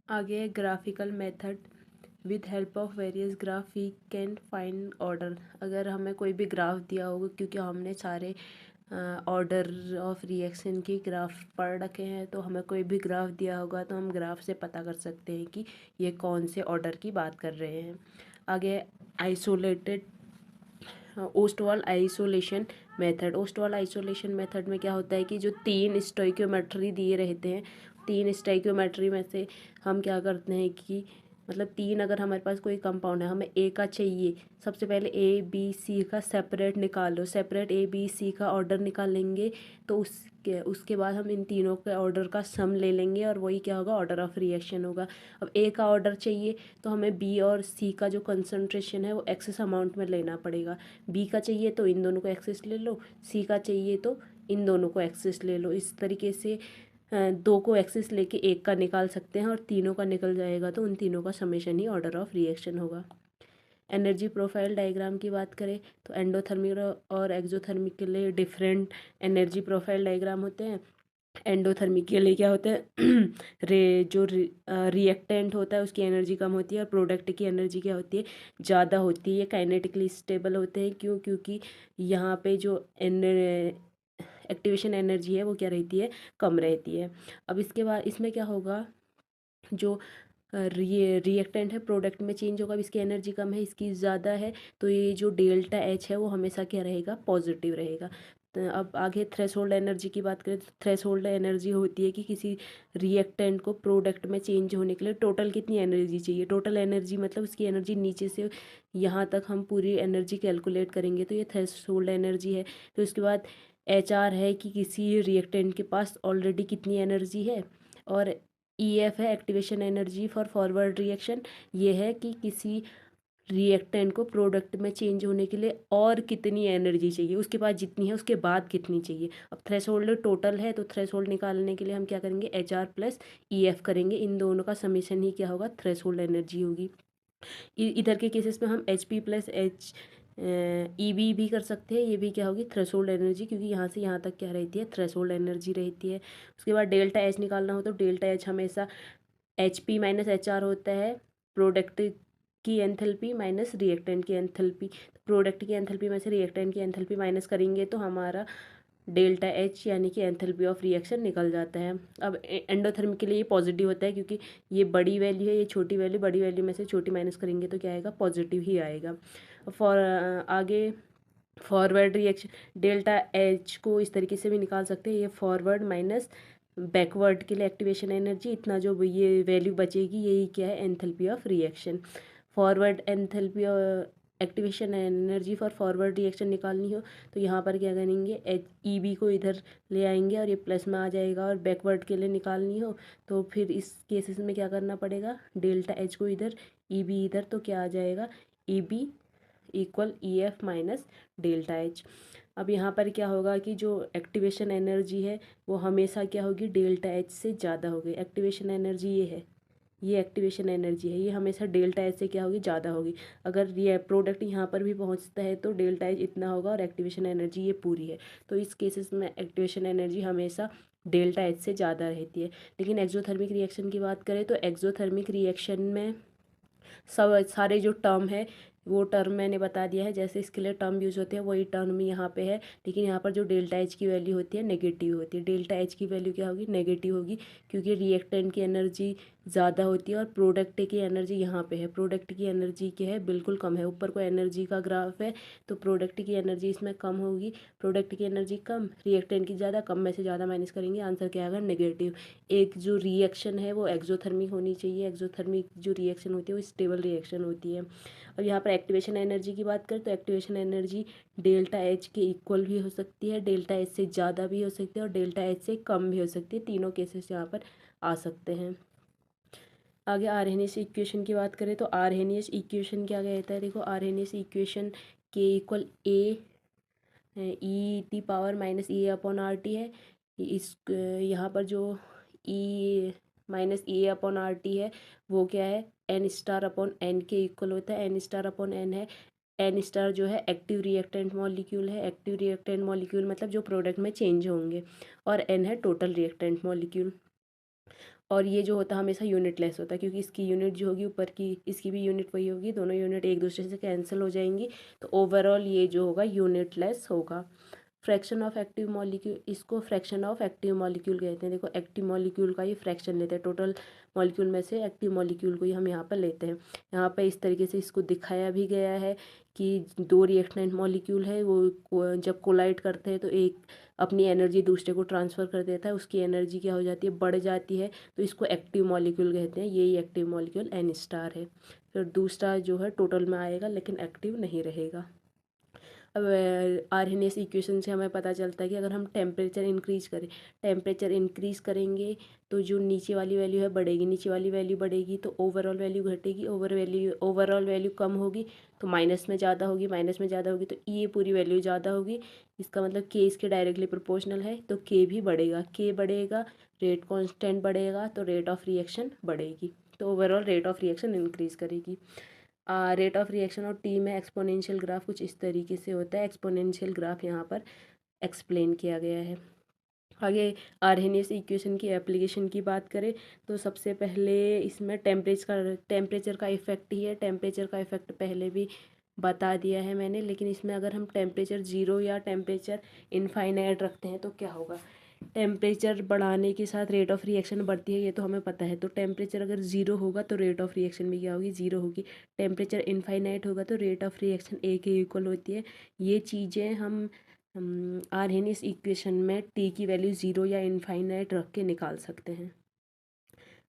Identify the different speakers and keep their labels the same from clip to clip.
Speaker 1: आगे graphical method with help of various graph we can find order. अगर हमें कोई भी ग्राफ दिया होगा, क्योंकि हमने सारे ऑर्डर ऑफ रिएक्शन की ग्राफ पढ़ रखे हैं, तो हमें कोई भी ग्राफ दिया होगा तो हम ग्राफ से पता कर सकते हैं कि ये कौन से ऑर्डर की बात कर रहे हैं। आगे isolated Ostwald isolation method. Ostwald isolation method में क्या होता है कि जो तीन स्टोइकियोमेट्री दिए रहते हैं, तीन स्टोइकियोमेट्री में से हम क्या करते हैं कि मतलब तीन, अगर हमारे पास कोई कंपाउंड है, हमें ए का चाहिए, सबसे पहले ए बी सी का सेपरेट निकालो, सेपरेट ए बी सी का ऑर्डर निकालेंगे, तो उसके बाद हम इन तीनों के ऑर्डर का सम ले लेंगे और वही क्या होगा, ऑर्डर ऑफ रिएक्शन होगा। अब ए का ऑर्डर चाहिए तो हमें बी और सी का जो कंसंट्रेशन है वो एक्सेस अमाउंट में लेना पड़ेगा। बी का चाहिए तो इन दोनों को एक्सेस ले लो, सी का चाहिए तो इन दोनों को एक्सेस ले लो। इस तरीके से दो को एक्सेस लेके एक का निकाल सकते हैं, और तीनों का निकल जाएगा तो उन तीनों का summation he order of reaction होगा। एनर्जी प्रोफाइल डायग्राम की बात करें तो एंडोथर्मिक और एक्सोथर्मिक के लिए डिफरेंट एनर्जी प्रोफाइल डायग्राम होते हैं। एंडोथर्मिक के लिए क्या होता है जो रिएक्टेंट होता है उसकी एनर्जी कम होती है, और प्रोडक्ट की एनर्जी क्या होती है, ज़्यादा होती है। ये काइनेटिकली स्टेबल होते हैं, क्यों? क्योंकि यहाँ पे जो एक्टिवेशन एनर्जी है वो क्या रहती है, कम रहती है। अब इसके बाद इसमें क्या होगा, जो रिएक्टेंट है प्रोडक्ट में चेंज होगा। अब इसकी एनर्जी कम है, इसकी ज़्यादा है, तो ये जो डेल्टा एच है वो हमेशा क्या रहेगा, पॉजिटिव रहेगा। तो अब आगे थ्रेशोल्ड एनर्जी की बात करें तो थ्रेशोल्ड एनर्जी होती है कि किसी रिएक्टेंट को प्रोडक्ट में चेंज होने के लिए टोटल कितनी एनर्जी चाहिए। टोटल एनर्जी मतलब उसकी एनर्जी नीचे से यहाँ तक हम पूरी एनर्जी कैलकुलेट करेंगे तो ये थ्रेशोल्ड एनर्जी है। तो इसके बाद एच आर है कि किसी रिएक्टेंट के पास ऑलरेडी कितनी एनर्जी है, और ई एफ है activation energy for forward reaction. ये है कि किसी रिएक्टेंट को प्रोडक्ट में चेंज होने के लिए और कितनी एनर्जी चाहिए, उसके पास जितनी है उसके बाद कितनी चाहिए। अब थ्रेशोल्ड टोटल है तो थ्रेशोल्ड निकालने के लिए हम क्या करेंगे, H R plus E F करेंगे, इन दोनों का समीशन ही क्या होगा, थ्रेशोल्ड एनर्जी होगी। इधर के केसेस में हम H P plus H E B भी कर सकते हैं, ये भी क्या होगी, थ्रेशोल्ड एनर्जी, क्योंकि यहाँ से यहाँ तक क्या रहती है, थ्रेशोल्ड एनर्जी रहती है। उसके बाद डेल्टा एच निकालना हो तो डेल्टा एच हमेशा H P minus H R होता है, प्रोडक्ट की एंथैल्पी माइनस रिएक्टेंट की एंथैल्पी। प्रोडक्ट की एंथैल्पी में से रिएक्टेंट की एंथैल्पी माइनस करेंगे तो हमारा डेल्टा एच यानी कि एंथैल्पी ऑफ रिएक्शन निकल जाता है। अब एंडोथर्मिक के लिए ये पॉजिटिव होता है, क्योंकि ये बड़ी वैल्यू है, ये छोटी वैल्यू, बड़ी वैल्यू में से छोटी माइनस करेंगे तो क्या आएगा, पॉजिटिव ही आएगा। फॉर आगे फॉरवर्ड रिएक्शन, डेल्टा एच को इस तरीके से भी निकाल सकते हैं, ये फॉरवर्ड माइनस बैकवर्ड के लिए एक्टिवेशन एनर्जी, इतना जो ये वैल्यू बचेगी यही क्या है, enthalpy of reaction. Forward enthalpy activation energy for forward reaction निकालनी हो तो यहाँ पर क्या करेंगे, एच ई बी को इधर ले आएंगे और ये प्लस में आ जाएगा, और बैकवर्ड के लिए निकालनी हो तो फिर इस केसेस में क्या करना पड़ेगा, डेल्टा एच को इधर, ई बी इधर, तो क्या आ जाएगा, E B equal E F minus delta H. अब यहाँ पर क्या होगा कि जो एक्टिवेशन एनर्जी है वो हमेशा क्या होगी, डेल्टा एच से ज़्यादा होगी। एक्टिवेशन एनर्जी ये है, ये एक्टिवेशन एनर्जी है, ये हमेशा डेल्टा एच से क्या होगी, ज़्यादा होगी। अगर ये प्रोडक्ट यहाँ पर भी पहुँचता है तो डेल्टा एच इतना होगा और एक्टिवेशन एनर्जी ये पूरी है, तो इस केसेस में एक्टिवेशन एनर्जी हमेशा डेल्टा एच से ज़्यादा रहती है। लेकिन एक्सोथर्मिक रिएक्शन की बात करें तो एक्सोथर्मिक रिएक्शन में सब सारे जो टर्म है वो टर्म मैंने बता दिया है, जैसे इसके लिए टर्म यूज़ होते हैं वही टर्म यहाँ पे है। लेकिन यहाँ पर जो डेल्टा एच की वैल्यू होती है नेगेटिव होती है, डेल्टा एच की वैल्यू क्या होगी, नेगेटिव होगी, क्योंकि रिएक्टेंट की एनर्जी ज़्यादा होती है और प्रोडक्ट की एनर्जी यहाँ पे है, प्रोडक्ट की एनर्जी क्या है, बिल्कुल कम है। ऊपर को एनर्जी का ग्राफ है तो प्रोडक्ट की एनर्जी इसमें कम होगी, प्रोडक्ट की एनर्जी कम, रिएक्टेंट की ज़्यादा, कम में से ज़्यादा माइनस करेंगे, आंसर क्या आएगा, नेगेटिव। एक जो रिएक्शन है वो एक्सोथर्मिक होनी चाहिए, एक्सोथर्मिक जो रिएक्शन होती है वो स्टेबल रिएक्शन होती है। और यहाँ पर एक्टिवेशन एनर्जी की बात करें तो एक्टिवेशन एनर्जी डेल्टा एच के इक्वल भी हो सकती है, डेल्टा एच से ज़्यादा भी हो सकती है, और डेल्टा एच से कम भी हो सकती है, तीनों केसेस यहाँ पर आ सकते हैं। आगे आर्हेनियस इक्वेशन की बात करें तो आर्हेनियस इक्वेशन क्या कहता है, देखो Arrhenius equation K equal A E to power minus E upon R T है। इस यहाँ पर जो E minus E upon R T है वो क्या है, एन स्टार अपॉन एन के इक्वल होता है, एन स्टार अपॉन एन है। एन स्टार जो है एक्टिव रिएक्टेंट मॉलिक्यूल है, एक्टिव रिएक्टेंट मॉलिक्यूल मतलब जो प्रोडक्ट में चेंज होंगे, और एन है टोटल रिएक्टेंट मॉलिक्यूल। और ये जो होता है हमेशा यूनिटलेस होता है, क्योंकि इसकी यूनिट जो होगी ऊपर की, इसकी भी यूनिट वही होगी, दोनों यूनिट एक दूसरे से कैंसिल हो जाएंगी, तो ओवरऑल ये जो होगा यूनिटलेस होगा। फ्रैक्शन ऑफ एक्टिव मॉलिक्यूल, इसको फ्रैक्शन ऑफ एक्टिव मॉलिक्यूल कहते हैं। देखो एक्टिव मॉलिक्यूल का ये फ्रैक्शन लेते हैं, टोटल मॉलिक्यूल में से एक्टिव मॉलिक्यूल को ही हम यहाँ पर लेते हैं। यहाँ पर इस तरीके से इसको दिखाया भी गया है कि दो रिएक्टेंट मॉलिक्यूल है, वो जब कोलाइड करते हैं तो एक अपनी एनर्जी दूसरे को ट्रांसफ़र कर देता है, उसकी एनर्जी क्या हो जाती है, बढ़ जाती है, तो इसको एक्टिव मॉलिक्यूल कहते हैं। यही एक्टिव मॉलिक्यूल एन स्टार है। फिर दूसरा जो है टोटल में आएगा लेकिन एक्टिव नहीं रहेगा। अब आर्हेनियस इक्वेशन से हमें पता चलता है कि अगर हम टेम्परेचर इंक्रीज़ करेंगे तो जो नीचे वाली वैल्यू है बढ़ेगी, नीचे वाली वैल्यू बढ़ेगी तो ओवरऑल वैल्यू घटेगी, ओवरऑल वैल्यू कम होगी तो माइनस में ज़्यादा होगी, माइनस में ज़्यादा होगी तो ये पूरी वैल्यू ज़्यादा होगी। इसका मतलब के इसके डायरेक्टली प्रोपोर्शनल है, तो के भी बढ़ेगा, के बढ़ेगा, रेट कांस्टेंट बढ़ेगा तो रेट ऑफ रिएक्शन बढ़ेगी, तो overall rate of reaction increase करेगी। रेट ऑफ रिएक्शन और टी में एक्सपोनेंशियल ग्राफ कुछ इस तरीके से होता है। एक्सपोनेंशियल ग्राफ यहाँ पर एक्सप्लेन किया गया है। आगे आर्हेनियस इक्वेशन की एप्लीकेशन की बात करें तो सबसे पहले इसमें टेम्परेचर का इफ़ेक्ट ही है। टेम्परेचर का इफ़ेक्ट पहले भी बता दिया है मैंने, लेकिन इसमें अगर हम टेम्परेचर ज़ीरो या टेम्परेचर इनफाइनाइट रखते हैं तो क्या होगा। टेम्परेचर बढ़ाने के साथ रेट ऑफ रिएक्शन बढ़ती है, ये तो हमें पता है। तो टेम्परेचर अगर ज़ीरो होगा तो रेट ऑफ रिएक्शन भी क्या होगी, ज़ीरो होगी। टेम्परेचर इनफाइनाइट होगा तो रेट ऑफ रिएक्शन ए के इक्वल होती है। ये चीज़ें हम आर्हेनियस इक्वेशन में टी की वैल्यू ज़ीरो या इनफाइनाइट रख के निकाल सकते हैं।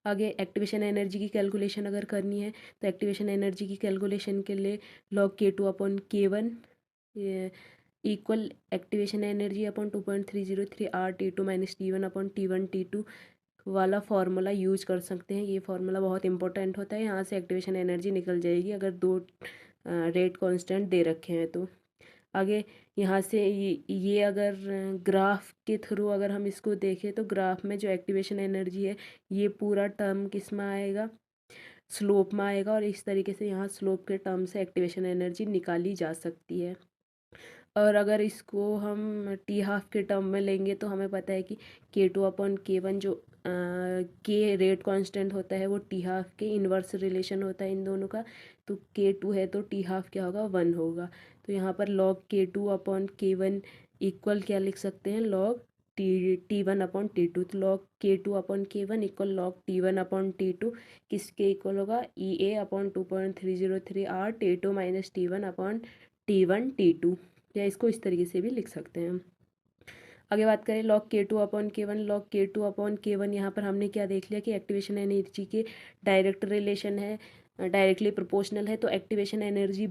Speaker 1: आगे एक्टिवेशन एनर्जी की कैलकुलेशन अगर करनी है तो एक्टिवेशन एनर्जी की कैलकुलेशन के लिए log K2/K1 equal activation energy upon 2.303 R T2 minus T1/T1 T2 वाला फार्मूला यूज कर सकते हैं। ये फार्मूला बहुत इंपॉर्टेंट होता है, यहाँ से एक्टिवेशन एनर्जी निकल जाएगी अगर दो रेट कांस्टेंट दे रखे हैं तो। आगे यहाँ से ये अगर ग्राफ के थ्रू अगर हम इसको देखें तो ग्राफ में जो एक्टिवेशन एनर्जी है ये पूरा टर्म किस में आएगा, स्लोप में आएगा, और इस तरीके से यहाँ स्लोप के टर्म से एक्टिवेशन एनर्जी निकाली जा सकती है। और अगर इसको हम टी हाफ के टर्म में लेंगे तो हमें पता है कि K2/K1 जो के रेट कांस्टेंट होता है वो टी हाफ के इन्वर्स रिलेशन होता है इन दोनों का। तो K2 है तो टी हाफ क्या होगा, 1 होगा। तो यहाँ पर लॉग K2/K1 इक्वल क्या लिख सकते हैं, लॉग T1/T2। तो log K2/K1 equal log T1/T2 किसके इक्वल होगा, EA/2.303 R T2 minus T1/T1 T2, या इसको इस तरीके से भी लिख सकते हैं हम। आगे बात करें लॉग K2/K1। लॉग K2/K1 यहाँ पर हमने क्या देख लिया कि एक्टिवेशन एनर्जी के डायरेक्ट रिलेशन है, डायरेक्टली प्रोपोर्शनल है। तो एक्टिवेशन एनर्जी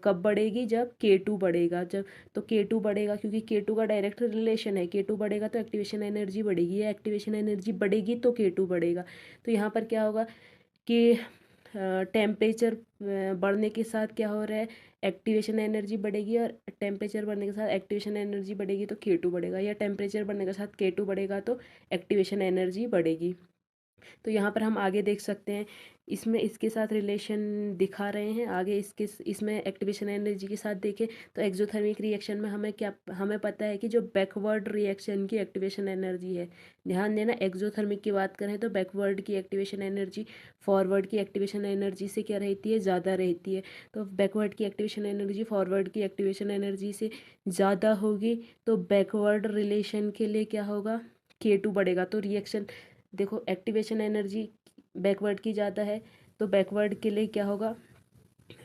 Speaker 1: कब बढ़ेगी, जब K2 बढ़ेगा, जब तो K2 बढ़ेगा क्योंकि K2 का डायरेक्ट रिलेशन है। K2 बढ़ेगा तो एक्टिवेशन एनर्जी बढ़ेगी, या एक्टिवेशन एनर्जी बढ़ेगी तो K2 बढ़ेगा। तो यहाँ पर क्या होगा कि टेम्परेचर बढ़ने के साथ क्या हो रहा है, एक्टिवेशन एनर्जी बढ़ेगी, और टेम्परेचर बढ़ने के साथ एक्टिवेशन एनर्जी बढ़ेगी तो K2 बढ़ेगा, या टेम्परेचर बढ़ने के साथ K2 बढ़ेगा तो एक्टिवेशन एनर्जी बढ़ेगी। तो यहाँ पर हम आगे देख सकते हैं, इसमें इसके साथ रिलेशन दिखा रहे हैं। आगे इसमें एक्टिवेशन एनर्जी के साथ देखें तो एक्सोथर्मिक रिएक्शन में हमें पता है कि जो बैकवर्ड रिएक्शन की एक्टिवेशन एनर्जी है, ध्यान देना, एक्सोथर्मिक की बात करें तो बैकवर्ड की एक्टिवेशन एनर्जी फॉरवर्ड की एक्टिवेशन एनर्जी से क्या रहती है, ज़्यादा रहती है। तो बैकवर्ड की एक्टिवेशन एनर्जी फॉरवर्ड की एक्टिवेशन एनर्जी से ज़्यादा होगी, तो बैकवर्ड रिलेशन के लिए क्या होगा, K2 बढ़ेगा। तो रिएक्शन देखो, एक्टिवेशन एनर्जी बैकवर्ड की ज़्यादा है तो बैकवर्ड के लिए क्या होगा,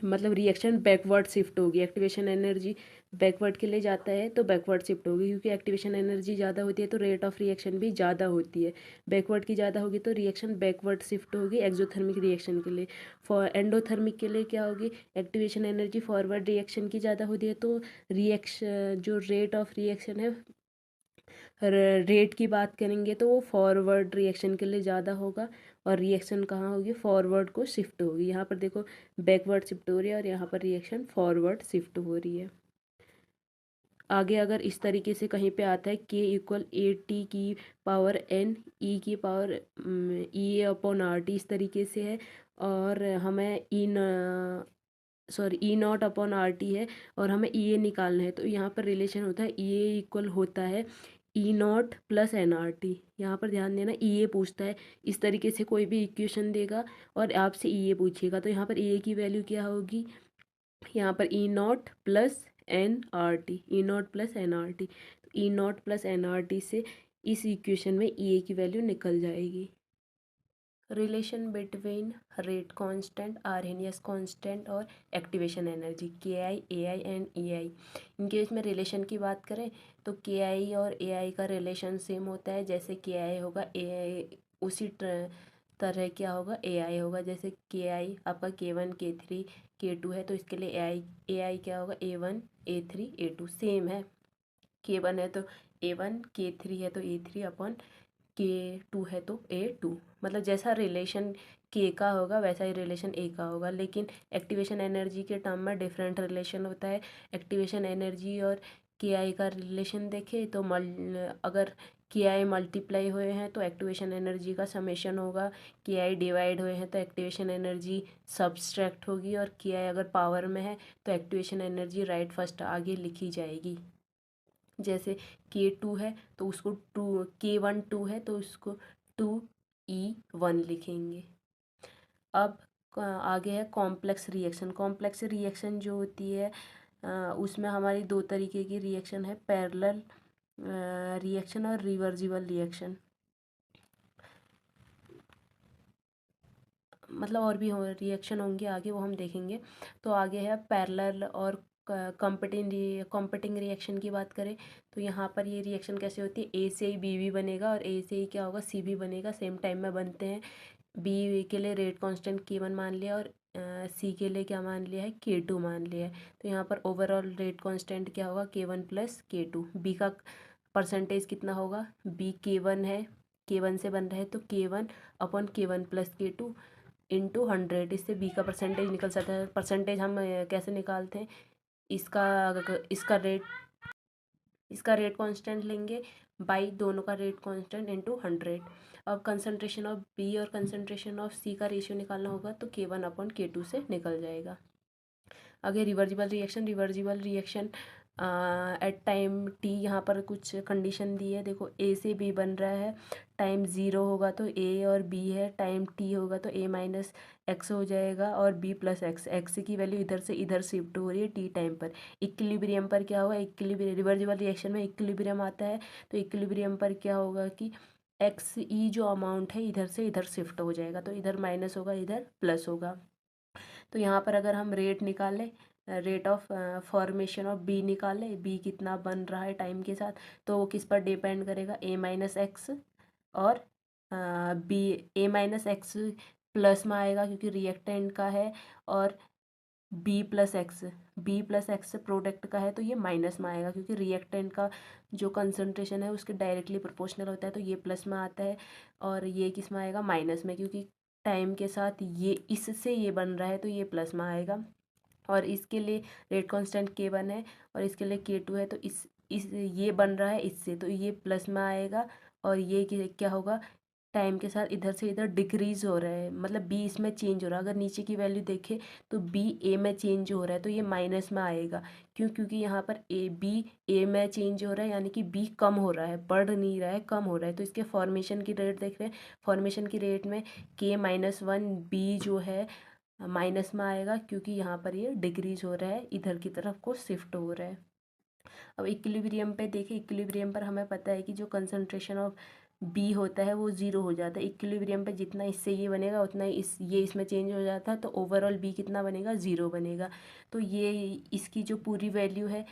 Speaker 1: मतलब रिएक्शन बैकवर्ड शिफ्ट होगी। एक्टिवेशन एनर्जी बैकवर्ड के लिए जाता है तो बैकवर्ड शिफ्ट होगी, क्योंकि एक्टिवेशन एनर्जी ज़्यादा होती है तो रेट ऑफ रिएक्शन भी ज़्यादा होती है। बैकवर्ड की ज़्यादा होगी तो रिएक्शन बैकवर्ड शिफ्ट होगी एक्सोथर्मिक रिएक्शन के लिए। फॉर एंडोथर्मिक के लिए क्या होगी, एक्टिवेशन एनर्जी फॉरवर्ड रिएक्शन की ज़्यादा होती है तो रिएक्शन जो रेट ऑफ रिएक्शन है, रेट की बात करेंगे तो वो फॉरवर्ड रिएक्शन के लिए ज़्यादा होगा, और रिएक्शन कहाँ होगी, फॉरवर्ड को शिफ्ट होगी। यहाँ पर देखो बैकवर्ड शिफ्ट हो रही है और यहाँ पर रिएक्शन फॉरवर्ड शिफ्ट हो रही है। आगे अगर इस तरीके से कहीं पे आता है K=AT⁴ E/RT इस तरीके से है, और हमें E0/RT है और हमें EA निकालना है, तो यहाँ पर रिलेशन होता है EA इक्वल होता है E naught plus N R T. यहाँ पर ध्यान देना, ई ए पूछता है, इस तरीके से कोई भी इक्वेशन देगा और आपसे ई ए पूछेगा, तो यहाँ पर ई ए की वैल्यू क्या होगी, यहाँ पर E naught plus N R T, E naught plus N R T. तो E naught plus N R T से इस इक्वेशन में ई ए की वैल्यू निकल जाएगी। Relation between rate constant, Arrhenius constant और एक्टिवेशन एनर्जी के आई, ए आई एंड ई आई। इनके इसमें रिलेशन की बात करें तो के आई और ए आई का रिलेशन सेम होता है। जैसे के आई होगा ए आई, उसी तरह क्या होगा ए आई होगा। जैसे के आई आपका K1 K3 K2 है, तो इसके लिए ए आई क्या होगा, A1 A3 A2 सेम है। K1 है तो A1, K3 है तो A3 अपॉन K2 है तो A2। मतलब जैसा रिलेशन के का होगा वैसा ही रिलेशन ए का होगा। लेकिन एक्टिवेशन एनर्जी के टर्म में डिफरेंट रिलेशन होता है। एक्टिवेशन एनर्जी और के आई का रिलेशन देखें तो अगर के आई मल्टीप्लाई हुए हैं तो एक्टिवेशन एनर्जी का समेशन होगा। के आई डिवाइड हुए हैं तो एक्टिवेशन एनर्जी सब्सट्रैक्ट होगी। और के आई अगर पावर में है तो एक्टिवेशन एनर्जी राइट फर्स्ट आगे लिखी जाएगी। जैसे K2 है तो उसको K1 2 है तो उसको 2E1 लिखेंगे। अब आगे है कॉम्प्लेक्स रिएक्शन। कॉम्प्लेक्स रिएक्शन जो होती है उसमें हमारी दो तरीके की रिएक्शन है, पैरेलल रिएक्शन और रिवर्सिबल रिएक्शन। मतलब और भी रिएक्शन होंगे आगे, वो हम देखेंगे। तो आगे है पैरेलल और कॉम्पिटिंग रिएक्शन की बात करें तो यहाँ पर ये रिएक्शन कैसे होती है, ए से ही बी भी बनेगा और ए से ही क्या होगा, सी भी बनेगा, सेम टाइम में बनते हैं। बी के लिए रेट कांस्टेंट K1 मान लिया और सी के लिए क्या मान लिया है, K2 मान लिया है। तो यहाँ पर ओवरऑल रेट कांस्टेंट क्या होगा, K1 प्लस K2। बी का परसेंटेज कितना होगा, बी K1 है, K1 से बन रहा है तो K1 upon K1 plus K2 into 100। इससे बी का परसेंटेज निकल सकता है। परसेंटेज हम कैसे निकालते हैं, इसका इसका रेट इसका रेट कांस्टेंट लेंगे बाई दोनों का रेट कांस्टेंट इंटू 100। अब कंसंट्रेशन ऑफ बी और कंसंट्रेशन ऑफ सी का रेशियो निकालना होगा तो K1 अपॉन K2 से निकल जाएगा। आगे reversible reaction. Reversible reaction at time T, यहाँ पर कुछ कंडीशन दी है। देखो ए से बी बन रहा है, टाइम 0 होगा तो ए और बी है, टाइम टी होगा तो ए माइनस एक्स हो जाएगा और बी प्लस एक्स। एक्स की वैल्यू इधर से इधर शिफ्ट हो रही है टी टाइम पर। इक्विलिब्रियम पर क्या होगा, इक्विलिब्रियम रिवर्सिबल रिएक्शन में इक्विलिब्रियम आता है तो इक्विलिब्रियम पर क्या होगा कि एक्स ई जो अमाउंट है इधर से इधर शिफ्ट हो जाएगा, तो इधर माइनस होगा इधर प्लस होगा। तो यहाँ पर अगर हम रेट निकालें, rate of formation of B निकालें, बी कितना बन रहा है टाइम के साथ, तो वो किस पर डिपेंड करेगा, ए माइनस एक्स और बी। ए माइनस एक्स प्लस में आएगा क्योंकि रिएक्टेंट का है, और बी प्लस एक्स प्रोडक्ट का है तो ये माइनस में आएगा क्योंकि रिएक्टेंट का जो कंसंट्रेशन है उसके डायरेक्टली प्रोपोर्शनल होता है, तो ये प्लस में आता है। और ये किस में आएगा, माइनस में, क्योंकि टाइम के साथ ये इससे ये बन रहा है तो ये प्लस में आएगा। और इसके लिए रेट कांस्टेंट K1 है और इसके लिए K2 है, तो इस ये बन रहा है इससे तो ये प्लस में आएगा। और ये क्या होगा, टाइम के साथ इधर से इधर डिक्रीज हो रहा है, मतलब बी इसमें चेंज हो रहा है। अगर नीचे की वैल्यू देखें तो बी ए में चेंज हो रहा है तो ये माइनस में आएगा। क्यों, क्योंकि यहाँ पर बी ए में चेंज हो रहा है, यानी कि बी कम हो रहा है, बढ़ नहीं रहा है, कम हो रहा है। तो इसके फॉर्मेशन की रेट देख रहे हैं, फॉर्मेशन की रेट में K-1 बी जो है माइनस में आएगा क्योंकि यहाँ पर ये डिक्रीज हो रहा है, इधर की तरफ को शिफ्ट हो रहा है। अब इक्विलिब्रियम पे देखें, इक्विलिब्रियम पर हमें पता है कि जो कंसंट्रेशन ऑफ बी होता है वो 0 हो जाता है। इक्विलिब्रियम पे जितना इससे ये बनेगा उतना ही ये इसमें चेंज हो जाता है, तो ओवरऑल बी कितना बनेगा, 0 बनेगा। तो ये इसकी जो पूरी वैल्यू है,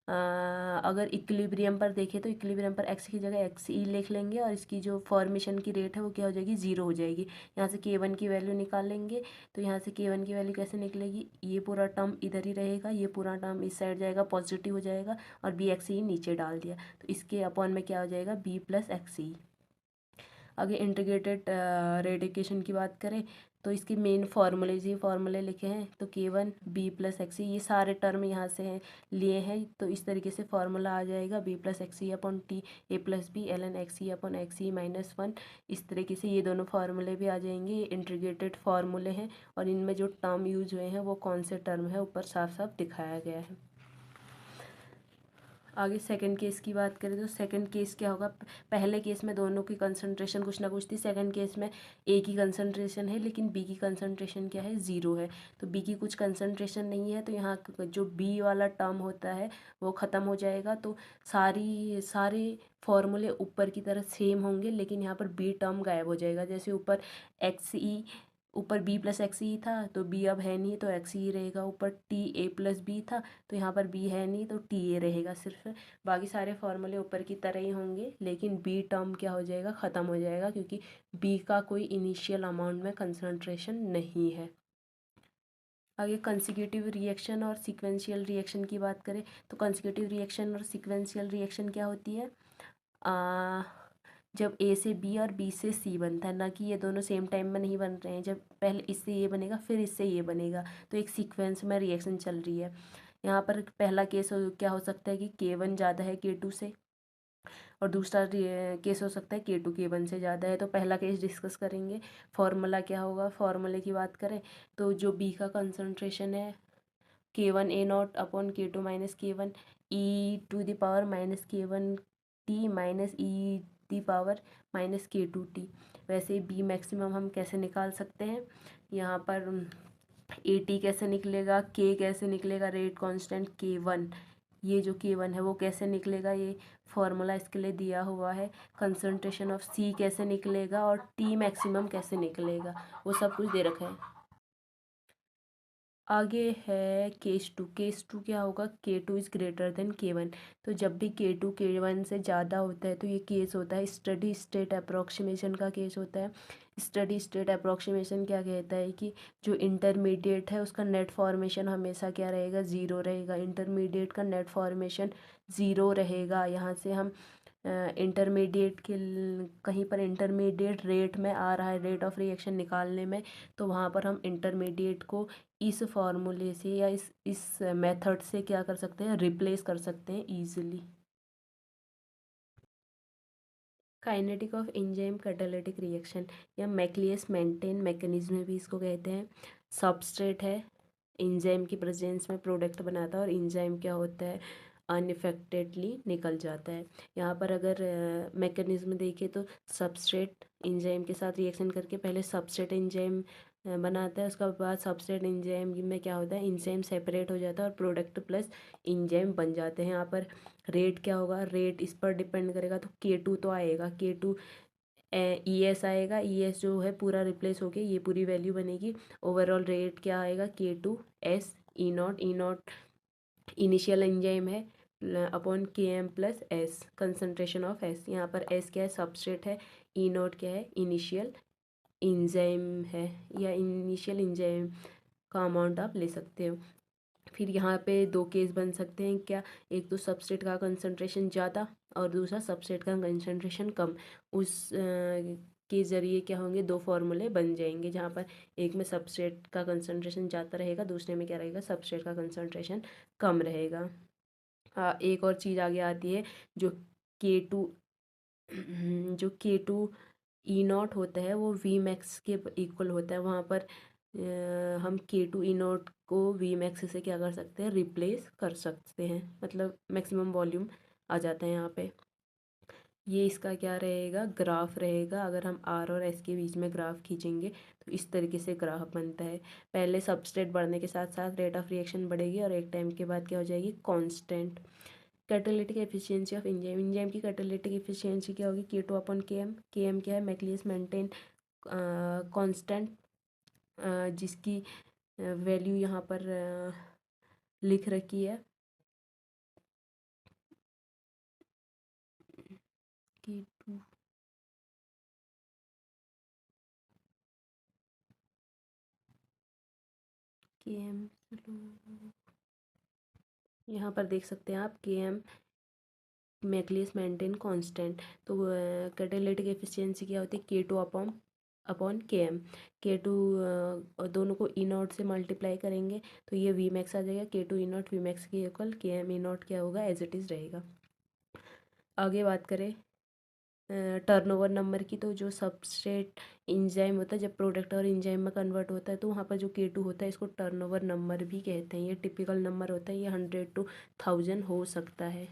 Speaker 1: अगर इक्विलिब्रियम पर देखें तो इक्विलिब्रियम पर एक्स की जगह एक्स ई लिख लेंगे और इसकी जो फॉर्मेशन की रेट है वो क्या हो जाएगी, 0 हो जाएगी। यहाँ से K1 की वैल्यू निकाल लेंगे, तो यहाँ से K1 की वैल्यू कैसे निकलेगी, ये पूरा टर्म इधर ही रहेगा, ये पूरा टर्म इस साइड जाएगा, पॉजिटिव हो जाएगा, और बी एक्स ई नीचे डाल दिया तो इसके अपॉन में क्या हो जाएगा, बी प्लस एक्स ई। आगे इंटीग्रेटेड रेडिकेशन की बात करें तो इसकी मेन फार्मूले लिखे हैं, तो K1 बी प्लस एक्स ई, ये सारे टर्म यहाँ से हैं लिए हैं, तो इस तरीके से फार्मूला आ जाएगा B plus X E upon T A plus B L N X E upon X E minus 1। इस तरीके से ये दोनों फार्मूले भी आ जाएंगे। ये इंटीग्रेटेड फार्मूले हैं और इनमें जो टर्म यूज हुए हैं वो कौन से टर्म है ऊपर साफ साफ दिखाया गया है। आगे सेकंड केस की बात करें तो सेकंड केस क्या होगा, पहले केस में दोनों की कंसंट्रेशन कुछ ना कुछ थी, सेकंड केस में ए की कंसंट्रेशन है लेकिन बी की कंसंट्रेशन क्या है, ज़ीरो है। तो बी की कुछ कंसंट्रेशन नहीं है तो यहाँ जो बी वाला टर्म होता है वो ख़त्म हो जाएगा। तो सारे फॉर्मूले ऊपर की तरह सेम होंगे लेकिन यहाँ पर बी टर्म गायब हो जाएगा। जैसे ऊपर एक्स ई, ऊपर बी प्लस एक्स ई था तो बी अब है नहीं तो एक्स ई रहेगा। ऊपर टी ए प्लस बी था तो यहाँ पर बी है नहीं तो टी ए रहेगा सिर्फ। बाकी सारे फॉर्मूले ऊपर की तरह ही होंगे लेकिन बी टर्म क्या हो जाएगा, ख़त्म हो जाएगा क्योंकि बी का कोई इनिशियल अमाउंट में कंसंट्रेशन नहीं है। आगे कंसेक्यूटिव रिएक्शन और सीक्वेंशियल रिएक्शन की बात करें तो कंसेक्यूटिव रिएक्शन और सीक्वेंशियल रिएक्शन क्या होती है, जब ए से बी और बी से सी बनता है, ना कि ये दोनों सेम टाइम में नहीं बन रहे हैं। जब पहले इससे ये बनेगा फिर इससे ये बनेगा तो एक सीक्वेंस में रिएक्शन चल रही है। यहाँ पर पहला केस क्या हो सकता है कि K1 ज़्यादा है K2 से, और दूसरा केस हो सकता है K2 K1 से ज़्यादा है। तो पहला केस डिस्कस करेंगे। फार्मूला क्या होगा, फार्मूले की बात करें तो जो बी का कंसंट्रेशन है K1 A not upon K2 minus K1 e⁻ minus K1 t minus e⁻ वैसे बी मैक्सिमम हम कैसे निकाल सकते हैं, यहाँ पर ए टी कैसे निकलेगा, के कैसे निकलेगा, रेट कांस्टेंट K1, ये जो K1 है वो कैसे निकलेगा, ये फॉर्मूला इसके लिए दिया हुआ है। कंसंट्रेशन ऑफ सी कैसे निकलेगा और टी मैक्सिमम कैसे निकलेगा वो सब कुछ दे रखा है। आगे है केस टू क्या होगा, K2 is greater than K1। तो जब भी K2 K1 से ज़्यादा होता है तो ये केस होता है स्टडी स्टेट अप्रोक्सीमेशन का केस होता है। स्टडी स्टेट अप्रोक्सीमेशन क्या कहता है कि जो इंटरमीडिएट है उसका नेट फॉर्मेशन हमेशा क्या रहेगा, ज़ीरो रहेगा। इंटरमीडिएट का नेट फॉर्मेशन ज़ीरो रहेगा। यहाँ से हम इंटरमीडिएट के कहीं पर इंटरमीडिएट रेट में आ रहा है, रेट ऑफ रिएक्शन निकालने में, तो वहाँ पर हम इंटरमीडिएट को इस फॉर्मूले से या इस मेथड से क्या कर सकते हैं, रिप्लेस कर सकते हैं easily. Kinetic of enzyme catalytic reaction या मैक्लियस मेंटेन मैकेनिज्म भी इसको कहते हैं। सबस्ट्रेट है, एंजाइम की प्रेजेंस में प्रोडक्ट बनाता है और एंजाइम क्या होता है, अनइफेक्टेडली निकल जाता है। यहाँ पर अगर मैकेनिज्म देखें तो सबस्ट्रेट एंजाइम के साथ रिएक्शन करके पहले सबस्ट्रेट एंजाइम बनाता है, उसके बाद सबस्ट्रेट एंजाइम में क्या होता है, एंजाइम सेपरेट हो जाता है और प्रोडक्ट प्लस एंजाइम बन जाते हैं। यहाँ पर रेट क्या होगा, रेट इस पर डिपेंड करेगा। तो K2 तो आएगा, K2 ES आएगा, ES जो है पूरा रिप्लेस होके ये पूरी वैल्यू बनेगी। ओवरऑल रेट क्या आएगा, K2S E naught initial enzyme है upon Km plus S concentration of S। यहाँ पर S क्या है, सबस्ट्रेट है, E नॉट क्या है, इनिशियल इंजाइम है या इनिशियल इंजाइम का अमाउंट आप ले सकते हो। फिर यहाँ पे दो केस बन सकते हैं क्या, एक तो सबस्ट्रेट का कंसंट्रेशन ज़्यादा और दूसरा सबस्ट्रेट का कंसंट्रेशन कम। उस के ज़रिए क्या होंगे, दो फार्मूले बन जाएंगे जहाँ पर एक में सबस्ट्रेट का कंसंट्रेशन ज़्यादा रहेगा, दूसरे में क्या रहेगा, सबस्ट्रेट का कंसंट्रेशन कम रहेगा। एक और चीज़ आगे आती है जो K2 E नॉट होता है वो वी मैक्स के इक्वल होता है। वहाँ पर हम K2 E नॉट को वी मैक्स से क्या कर सकते हैं, रिप्लेस कर सकते हैं, मतलब मैक्सिमम वॉल्यूम आ जाता है यहाँ पे। ये इसका क्या रहेगा, ग्राफ रहेगा। अगर हम आर और एस के बीच में ग्राफ खींचेंगे तो इस तरीके से ग्राफ बनता है। पहले सबस्ट्रेट बढ़ने के साथ साथ रेट ऑफ रिएक्शन बढ़ेगी और एक टाइम के बाद क्या हो जाएगी, constant. Catalytic efficiency of enzyme, enzyme की कैटालिटिक एफिशिएंसी क्या होगी, K2 अपॉन Km। Km क्या है, मैक्लियस मेंटेन कांस्टेंट, जिसकी वैल्यू यहाँ पर लिख रखी है K2 Km, यहाँ पर देख सकते हैं आप Km मैक्लियस मेंटेन कांस्टेंट। तो कैटालिटिक एफिशिएंसी क्या होती है, K2 अपॉन Km। K2 दोनों को E नॉट से मल्टीप्लाई करेंगे तो ये वी मैक्स आ जाएगा। K2 E naught V max K equal Km E naught क्या होगा, एज इट इज़ रहेगा। आगे बात करें टर्नओवर नंबर की, तो जो सबस्ट्रेट इंजाइम होता है जब प्रोडक्ट और इंजाइम में कन्वर्ट होता है तो वहाँ पर जो K2 होता है इसको टर्नओवर नंबर भी कहते हैं। ये टिपिकल नंबर होता है, ये 100 to 1000 हो सकता है।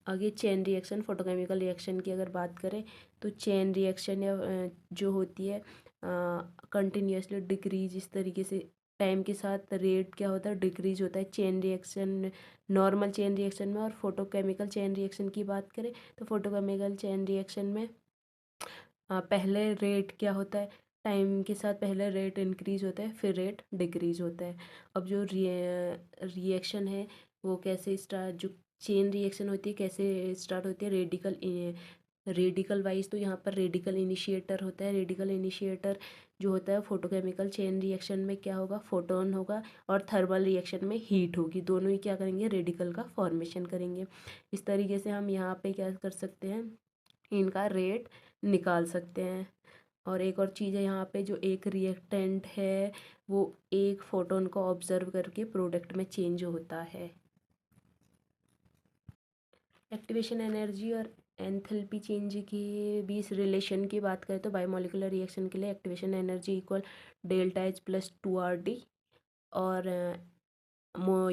Speaker 1: आगे चेन रिएक्शन, फोटोकेमिकल रिएक्शन की अगर बात करें तो चेन रिएक्शन या जो होती है कंटिन्यूसली डिक्रीज, इस तरीके से टाइम के साथ रेट क्या होता है, डिक्रीज होता है chain reaction, normal chain reaction में। और फोटोकेमिकल चेन रिएक्शन की बात करें तो फोटोकेमिकल चेन रिएक्शन में पहले रेट क्या होता है, टाइम के साथ पहले रेट इंक्रीज होता है फिर रेट डिक्रीज होता है। अब जो रिएक्शन है वो कैसे स्टार्ट, जो चेन रिएक्शन होती है कैसे स्टार्ट होती है, रेडिकल वाइज। तो यहाँ पर रेडिकल इनिशिएटर होता है। रेडिकल इनिशिएटर जो होता है फोटोकेमिकल चेन रिएक्शन में क्या होगा, फोटोन होगा, और थर्मल रिएक्शन में हीट होगी। दोनों ही क्या करेंगे, रेडिकल का फॉर्मेशन करेंगे। इस तरीके से हम यहाँ पे क्या कर सकते हैं, इनका रेट निकाल सकते हैं। और एक और चीज़ है यहाँ पे, जो एक रिएक्टेंट है वो एक फोटोन को ऑब्जर्व करके प्रोडक्ट में चेंज होता है। एक्टिवेशन एनर्जी और एंथैल्पी चेंज के बीच रिलेशन की बात करें तो बायोमोलिकुलर रिएक्शन के लिए activation energy equal delta H plus 2 RD, और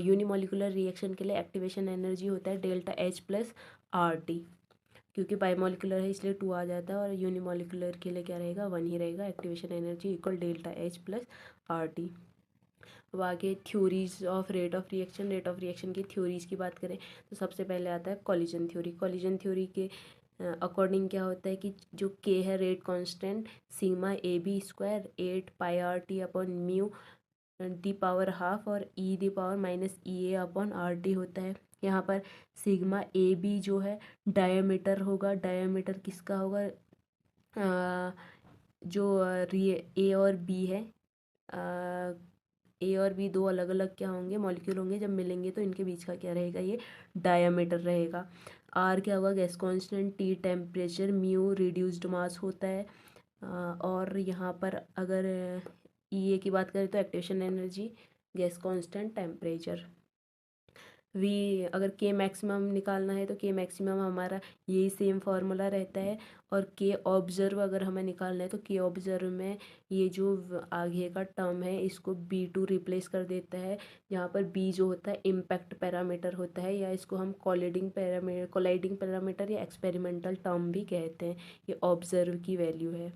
Speaker 1: यूनिमोलिकुलर रिएक्शन के लिए एक्टिवेशन एनर्जी होता है डेल्टा एच प्लस RD। क्योंकि बायोमोलिकुलर है इसलिए 2 आ जाता है, और यूनिमोलिकुलर के लिए क्या रहेगा, 1 ही रहेगा। Activation energy equal delta H plus RD। अब आगे theories of rate of reaction, rate of reaction की थ्योरीज की बात करें तो सबसे पहले आता है कॉलिजन थ्योरी। कॉलिजन थ्योरी के अकॉर्डिंग क्या होता है कि जो के है rate constant, sigma A B square 8 π RT upon mu the power half, और E the power minus E A upon RT होता है। यहाँ पर सिग्मा ए बी जो है डायमीटर होगा। डायमीटर किसका होगा, जो ए और बी है, ए और बी दो अलग अलग क्या होंगे, मॉलिक्यूल होंगे। जब मिलेंगे तो इनके बीच का क्या रहेगा, ये डायामीटर रहेगा। आर क्या होगा, gas constant, T temperature, mu reduced mass होता है। और यहाँ पर अगर ई ए की बात करें तो activation energy, gas constant, temperature. We अगर के मैक्सिमम निकालना है तो के मैक्सिमम हमारा यही सेम फार्मूला रहता है। और के ऑब्जर्व अगर हमें निकालना है तो के ऑब्जर्व में ये जो आगे का टर्म है इसको B2 रिप्लेस कर देता है। यहाँ पर बी जो होता है इम्पैक्ट पैरामीटर होता है, या इसको हम कोलाइडिंग पैरामीटर या एक्सपेरिमेंटल टर्म भी कहते हैं। ये ऑब्जर्व की वैल्यू है।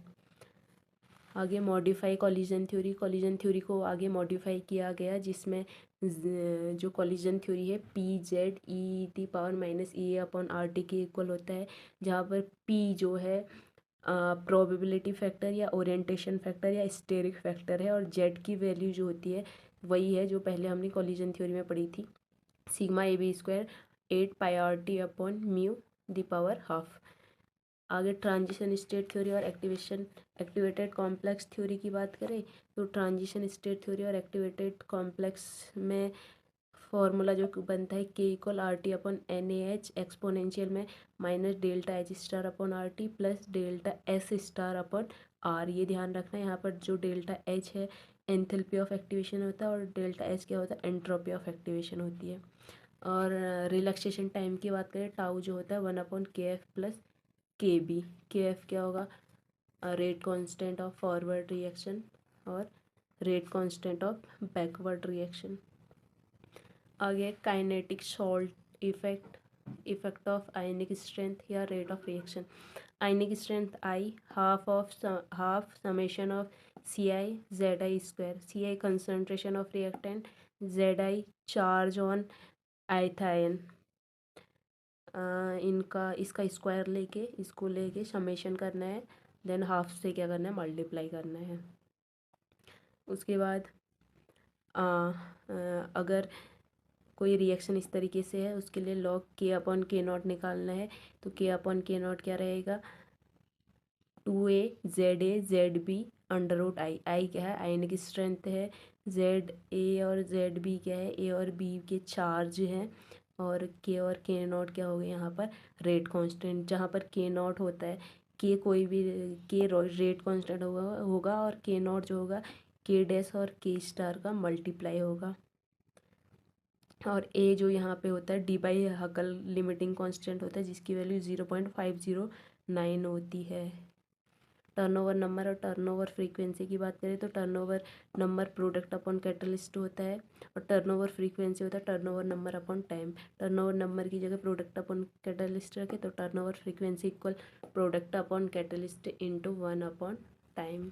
Speaker 1: आगे modify collision theory. Collision theory को आगे मॉडिफाई किया गया, जिसमें जो कॉलिजन थ्योरी है P Z e⁻⁻e के इक्वल होता है। जहाँ पर P जो है प्रोबेबिलिटी फैक्टर या ओरिएंटेशन फैक्टर या स्टेरिक फैक्टर है, और Z की वैल्यू जो होती है वही है जो पहले हमने कॉलिजन थ्योरी में पढ़ी थी, sigma A B square 8 π RT upon mu the power half. आगे ट्रांजिशन स्टेट थ्योरी और एक्टिवेटेड कॉम्प्लेक्स थ्योरी की बात करें तो ट्रांजिशन स्टेट थ्योरी और एक्टिवेटेड कॉम्प्लेक्स में फॉर्मूला जो बनता है K=RT अपॉन NaH एक्सपोनेंशियल में minus delta H star upon RT plus delta S star upon R। ये ध्यान रखना है, यहाँ पर जो डेल्टा एच है एंथैल्पी ऑफ एक्टिवेशन होता है, और डेल्टा एच क्या होता है, एंट्रोपी ऑफ एक्टिवेशन होती है। और रिलैक्सेशन टाइम की बात करें, टाउ जो होता है 1/KF प्लस KB। KF क्या होगा, rate constant of forward reaction और rate constant of backward reaction. आगे kinetic salt effect of ionic strength या rate of reaction. Ionic strength I half summation of CI/ZI²। CI concentration of reactant, ZI charge on आयथायन। इसका square लेके इसको लेके summation करना है, देन हाफ से क्या करना है, मल्टीप्लाई करना है। उसके बाद अगर कोई रिएक्शन इस तरीके से है उसके लिए log K/K0 निकालना है। तो K/K0 क्या रहेगा, 2a ZA ZB √I। क्या है, आयनिक स्ट्रेंथ है। ZA और ZB क्या है, A और B के चार्ज हैं। और K और K0 क्या हो गया यहाँ पर, रेट कांस्टेंट। जहाँ पर K0 होता है, K कोई भी K रेट कांस्टेंट होगा और K0 जो होगा K डैश और K स्टार का मल्टीप्लाई होगा। और A जो यहाँ पे होता है D/हकल लिमिटिंग कांस्टेंट होता है, जिसकी वैल्यू 0.509 होती है। टर्नओवर नंबर और टर्नओवर फ्रीक्वेंसी की बात करें तो turnover number product upon catalyst होता है और टर्नओवर फ्रीक्वेंसी होता है turnover number upon time. Turnover number की जगह प्रोडक्ट अपॉन कैटलिस्ट रखे तो turnover frequency equal product upon catalyst into 1 upon time.